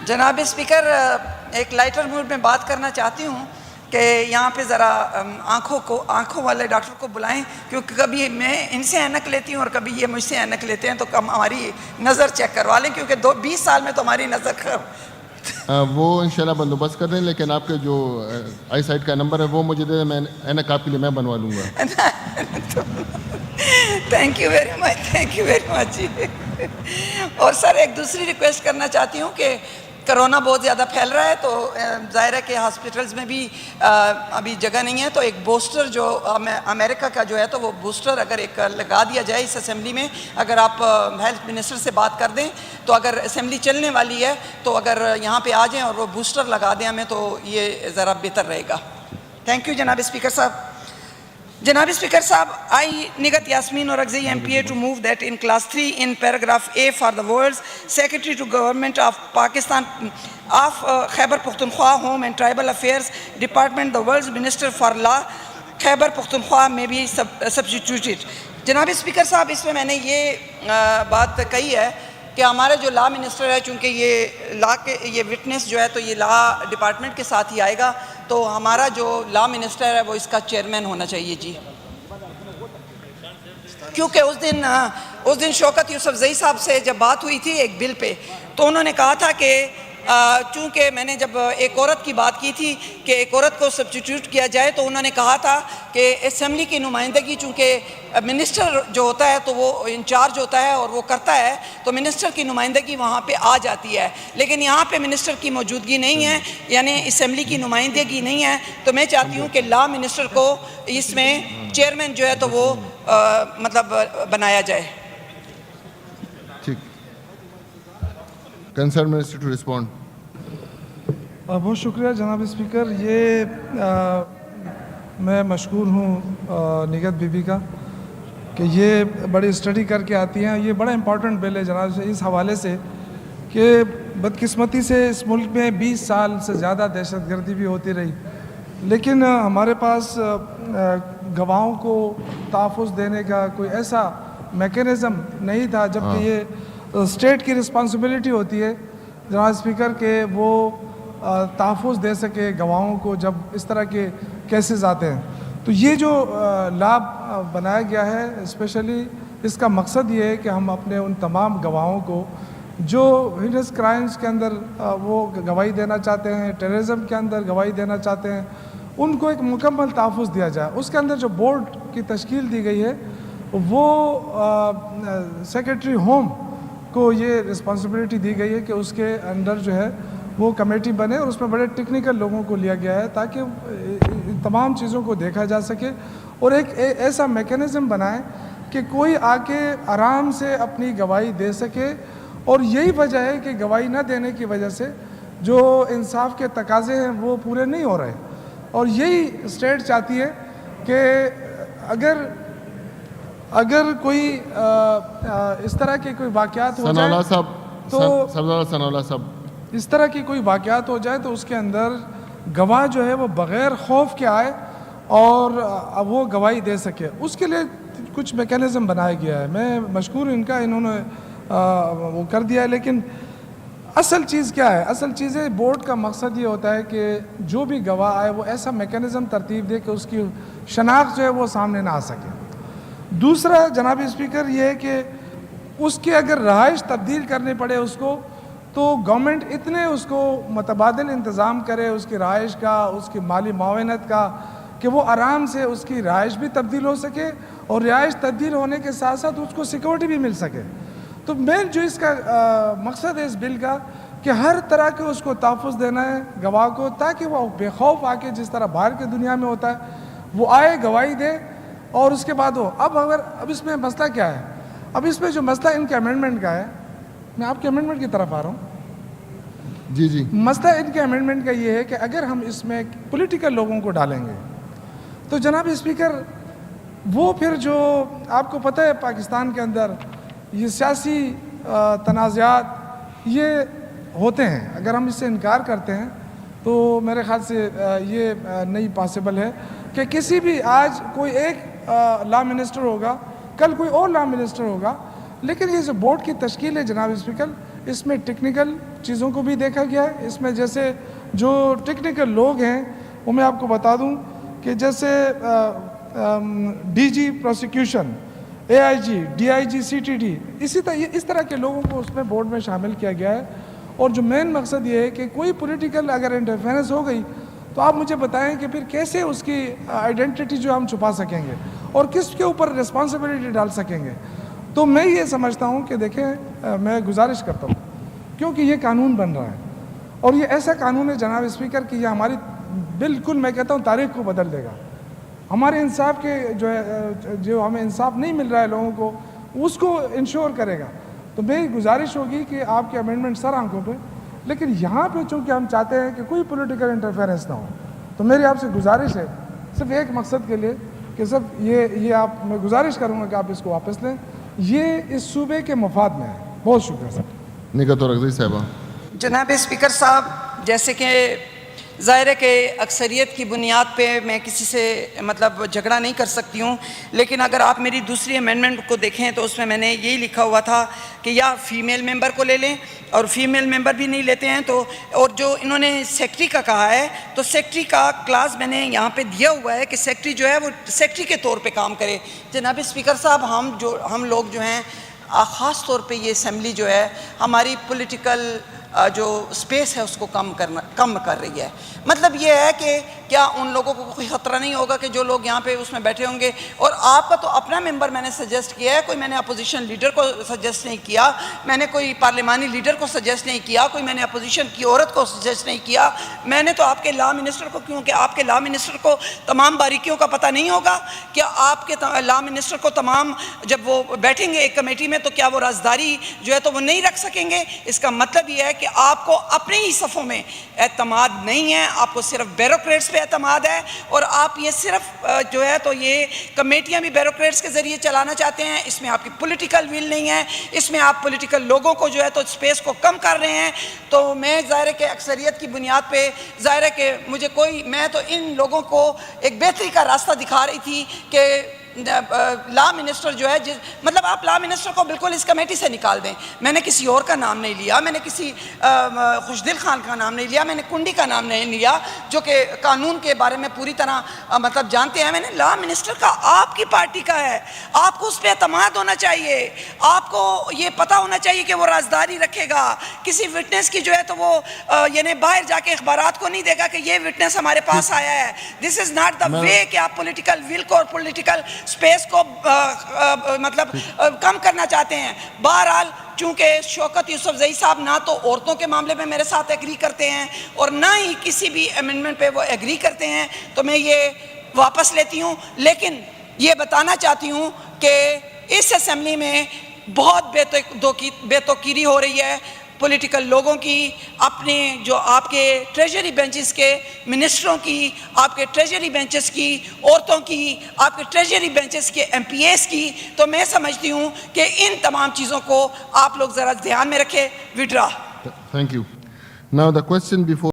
جناب اسپیکر، ایک lighter mood میں بات کرنا چاہتی ہوں کہ یہاں پہ ذرا آنکھوں والے ڈاکٹر کو بلائیں، کیونکہ کبھی میں ان سے اینک لیتی ہوں اور کبھی یہ مجھ سے اینک لیتے ہیں، تو ہماری نظر چیک کروا لیں، کیونکہ 20 سال میں تو ہماری نظر وہ انشاءاللہ بندوبست کر دیں، لیکن آپ کے جو آئی سائٹ کا نمبر ہے وہ مجھے دے دیں، میں اینک آپ کے لیے میں بنوا لوں گا. تھینک یو ویری مچ جی. اور سر ایک دوسری ریکویسٹ کرنا چاہتی ہوں کہ کرونا بہت زیادہ پھیل رہا ہے، تو ظاہر ہے کہ ہاسپٹلز میں بھی ابھی جگہ نہیں ہے، تو ایک بوسٹر جو امریکہ کا جو ہے تو وہ بوسٹر اگر ایک لگا دیا جائے اس اسمبلی میں، اگر آپ ہیلتھ منسٹر سے بات کر دیں تو اگر اسمبلی چلنے والی ہے تو اگر یہاں پہ آ جائیں اور وہ بوسٹر لگا دیں ہمیں، تو یہ ذرا بہتر رہے گا. تھینک یو جناب اسپیکر صاحب. جناب اسپیکر صاحب, I, Nigat Yasmin Orakzai MPA, to move that in class 3 in paragraph A for the words Secretary to Government of Pakistan of Khyber Pakhtunkhwa Home and Tribal Affairs Department, the world's Minister for Law Khyber Pakhtunkhwa may be substituted. جناب speaker صاحب, اس میں نے یہ بات کہی ہے کہ ہمارے جو لا منسٹر ہے, چونکہ یہ وٹنس جو ہے تو یہ لا ڈپارٹمنٹ کے ساتھ ہی آئے گا, تو ہمارا جو لا منسٹر ہے وہ اس کا چیئرمین ہونا چاہیے جی. کیونکہ اس دن شوکت یوسفزئی صاحب سے جب بات ہوئی تھی ایک بل پہ, تو انہوں نے کہا تھا کہ چونکہ میں نے جب ایک عورت کی بات کی تھی کہ ایک عورت کو سبسٹیٹیوٹ کیا جائے, تو انہوں نے کہا تھا کہ اسمبلی کی نمائندگی, چونکہ منسٹر جو ہوتا ہے تو وہ انچارج ہوتا ہے اور وہ کرتا ہے, تو منسٹر کی نمائندگی وہاں پہ آ جاتی ہے, لیکن یہاں پہ منسٹر کی موجودگی نہیں ہے, یعنی اسمبلی کی نمائندگی نہیں ہے. تو میں چاہتی ہوں کہ لا منسٹر کو اس میں چیئرمین جو ہے تو وہ مطلب بنایا جائے. Concern minister to respond. بہت شکریہ جناب اسپیکر. میں مشکور ہوں نگت بی بی کا کہ یہ بڑی اسٹڈی کر کے آتی ہیں. یہ بڑا امپورٹنٹ بل ہے جناب اس حوالے سے کہ بدقسمتی سے اس ملک میں 20 سال سے زیادہ دہشت گردی بھی ہوتی رہی, لیکن ہمارے پاس گواہوں کو تحفظ دینے کا کوئی ایسا میکینزم نہیں تھا, جبکہ یہ اسٹیٹ کی رسپانسبلٹی ہوتی ہے جناب اسپیکر کہ وہ تحفظ دے سکے گواہوں کو جب اس طرح کے کیسز آتے ہیں. تو یہ جو لا بنایا گیا ہے اسپیشلی, اس کا مقصد یہ ہے کہ ہم اپنے ان تمام گواہوں کو جو ہینس کرائمز کے اندر وہ گواہی دینا چاہتے ہیں, ٹیررزم کے اندر گواہی دینا چاہتے ہیں, ان کو ایک مکمل تحفظ دیا جائے. اس کے اندر جو بورڈ کی تشکیل دی گئی ہے وہ سیکرٹری ہوم کو یہ رسپانسبلٹی دی گئی ہے کہ اس کے انڈر جو ہے وہ کمیٹی بنے, اور اس میں بڑے ٹیکنیکل لوگوں کو لیا گیا ہے تاکہ تمام چیزوں کو دیکھا جا سکے, اور ایک ایسا میکینزم بنائیں کہ کوئی آ کے آرام سے اپنی گواہی دے سکے. اور یہی وجہ ہے کہ گواہی نہ دینے کی وجہ سے جو انصاف کے تقاضے ہیں وہ پورے نہیں ہو رہے, اور یہی اسٹیٹ چاہتی ہے کہ اگر کوئی اس طرح کے کوئی واقعات ہو جائے تو اس طرح کی کوئی واقعات ہو جائے تو اس کے اندر گواہ جو ہے وہ بغیر خوف کے آئے اور وہ گواہی دے سکے. اس کے لیے کچھ میکینزم بنایا گیا ہے. میں مشکور ان کا, انہوں نے وہ کر دیا ہے. لیکن اصل چیز کیا ہے؟ اصل چیز ہے بورڈ کا مقصد یہ ہوتا ہے کہ جو بھی گواہ آئے وہ ایسا میکینزم ترتیب دے کہ اس کی شناخت جو ہے وہ سامنے نہ آ سکے. دوسرا جناب اسپیکر یہ ہے کہ اس کی اگر رہائش تبدیل کرنی پڑے اس کو, تو گورنمنٹ اتنے اس کو متبادل انتظام کرے اس کی رہائش کا, اس کی مالی معاونت کا, کہ وہ آرام سے اس کی رہائش بھی تبدیل ہو سکے, اور رہائش تبدیل ہونے کے ساتھ ساتھ اس کو سیکورٹی بھی مل سکے. تو مین جو اس کا مقصد ہے اس بل کا کہ ہر طرح کے اس کو تحفظ دینا ہے گواہ کو, تاکہ وہ بے خوف آ کے جس طرح باہر کی دنیا میں ہوتا ہے وہ آئے, گواہی دے, اور اس کے بعد ہو. اب اس میں مسئلہ کیا ہے؟ اب اس میں جو مسئلہ ان کے امینڈمنٹ کا ہے, میں آپ کے امینڈمنٹ کی طرف آ رہا ہوں. جی مسئلہ ان کے امینڈمنٹ کا یہ ہے کہ اگر ہم اس میں پولیٹیکل لوگوں کو ڈالیں گے تو جناب اسپیکر وہ پھر جو آپ کو پتہ ہے پاکستان کے اندر یہ سیاسی تنازعات یہ ہوتے ہیں, اگر ہم اس سے انکار کرتے ہیں تو میرے خیال سے یہ نہیں پاسبل ہے کہ کسی بھی آج کوئی ایک لا منسٹر ہوگا, کل کوئی اور لا منسٹر ہوگا. لیکن یہ جو بورڈ کی تشکیل ہے جناب اسپیکر, اس میں ٹیکنیکل چیزوں کو بھی دیکھا گیا ہے اس میں. جیسے جو ٹیکنیکل لوگ ہیں وہ میں آپ کو بتا دوں کہ جیسے D G prosecution, A I G, D I G, C T D, اس طرح کے لوگوں کو اس میں بورڈ میں شامل کیا گیا ہے. اور جو مین مقصد یہ ہے کہ کوئی پولیٹیکل اگر انٹرفیرنس ہو گئی تو آپ مجھے بتائیں کہ پھر کیسے اس کی آئیڈینٹی جو ہم چھپا سکیں گے اور کس کے اوپر رسپانسبلٹی ڈال سکیں گے. تو میں یہ سمجھتا ہوں کہ دیکھیں, میں گزارش کرتا ہوں کیونکہ یہ قانون بن رہا ہے اور یہ ایسا قانون ہے جناب اسپیکر کہ یہ ہماری بالکل میں کہتا ہوں تاریخ کو بدل دے گا. ہمارے انصاف کے جو ہمیں انصاف نہیں مل رہا ہے لوگوں کو, اس کو انشور کرے گا. تو میری گزارش ہوگی کہ آپ کے امینڈمنٹ سر آنکھوں پہ, لیکن یہاں پہ چونکہ ہم چاہتے ہیں کہ کوئی پولیٹیکل انٹرفیرنس نہ ہو, تو میری آپ سے گزارش ہے صرف ایک مقصد کے لیے کہ صرف یہ آپ, میں گزارش کروں گا کہ آپ اس کو واپس لیں. یہ اس صوبے کے مفاد میں ہے. بہت شکریہ سر. نگہت رغزی صاحبہ. جناب اسپیکر صاحب, جیسے کہ ظاہر ہے کہ اکثریت کی بنیاد پہ میں کسی سے مطلب جھگڑا نہیں کر سکتی ہوں, لیکن اگر آپ میری دوسری امینڈمنٹ کو دیکھیں تو اس میں نے یہی لکھا ہوا تھا کہ یا فیمیل ممبر کو لے لیں, اور فیمیل ممبر بھی نہیں لیتے ہیں تو, اور جو انہوں نے سیکٹری کا کہا ہے تو سیکٹری کا کلاس میں نے یہاں پہ دیا ہوا ہے کہ سیکٹری جو ہے وہ سیکٹری کے طور پہ کام کرے. جناب اسپیکر صاحب, ہم لوگ جو ہیں خاص طور پہ یہ اسمبلی جو ہے ہماری پولیٹیکل جو سپیس ہے اس کو کم کر رہی ہے. مطلب یہ ہے کہ کیا ان لوگوں کو کوئی خطرہ نہیں ہوگا کہ جو لوگ یہاں پہ اس میں بیٹھے ہوں گے, اور آپ کا تو اپنا ممبر میں نے سجیسٹ کیا ہے, کوئی میں نے اپوزیشن لیڈر کو سجیسٹ نہیں کیا, میں نے کوئی پارلیمانی لیڈر کو سجیسٹ نہیں کیا, کوئی میں نے اپوزیشن کی عورت کو سجیسٹ نہیں کیا. میں نے تو آپ کے لا منسٹر کو, کیونکہ آپ کے لا منسٹر کو تمام باریکیوں کا پتہ نہیں ہوگا, کیا آپ کے لا منسٹر کو تمام, جب وہ بیٹھیں گے ایک کمیٹی میں تو کیا وہ رازداری جو ہے تو وہ نہیں رکھ سکیں گے. اس کا مطلب یہ ہے کہ آپ کو اپنے ہی صفوں میں اعتماد نہیں ہے, آپ کو صرف بیوروکریٹس پہ اعتماد ہے, اور آپ یہ صرف جو ہے تو یہ کمیٹیاں بھی بیوروکریٹس کے ذریعے چلانا چاہتے ہیں. اس میں آپ کی پولیٹیکل ویل نہیں ہے, اس میں آپ پولیٹیکل لوگوں کو جو ہے تو اسپیس کو کم کر رہے ہیں. تو میں ظاہر ہے کہ اکثریت کی بنیاد پہ ظاہر ہے کہ میں تو ان لوگوں کو ایک بہتری کا راستہ دکھا رہی تھی کہ لا منسٹر جو ہے مطلب آپ لا منسٹر کو بالکل اس کمیٹی سے نکال دیں. میں نے کسی اور کا نام نہیں لیا, میں نے کسی خوشدل خان کا نام نہیں لیا, میں نے کنڈی کا نام نہیں لیا جو کہ قانون کے بارے میں پوری طرح مطلب جانتے ہیں. میں نے لا منسٹر کا, آپ کی پارٹی کا ہے, آپ کو اس پہ اعتماد ہونا چاہیے, آپ کو یہ پتہ ہونا چاہیے کہ وہ رازداری رکھے گا. کسی وٹنس کی جو ہے تو وہ یعنی باہر جا کے اخبارات کو نہیں دے گا کہ یہ وٹنس ہمارے پاس آیا ہے. دس از ناٹ دا وے کہ آپ پولیٹیکل ول کو اور پولیٹیکل سپیس کو مطلب کم کرنا چاہتے ہیں. بہرحال چونکہ شوکت یوسف زئی صاحب نہ تو عورتوں کے معاملے میں میرے ساتھ ایگری کرتے ہیں اور نہ ہی کسی بھی امینڈمنٹ پہ وہ ایگری کرتے ہیں, تو میں یہ واپس لیتی ہوں. لیکن یہ بتانا چاہتی ہوں کہ اس اسمبلی میں بہت بے توقیری ہو رہی ہے پولیٹیکل لوگوں کی, اپنے جو آپ کے ٹریجری بینچز کے منسٹروں کی, آپ کے ٹریجری بینچز کی عورتوں کی, آپ کے ٹریجری بینچز کے ایم پی ایس کی. تو میں سمجھتی ہوں کہ ان تمام چیزوں کو آپ لوگ ذرا دھیان میں رکھیں. Vadra. Thank you. Now the question before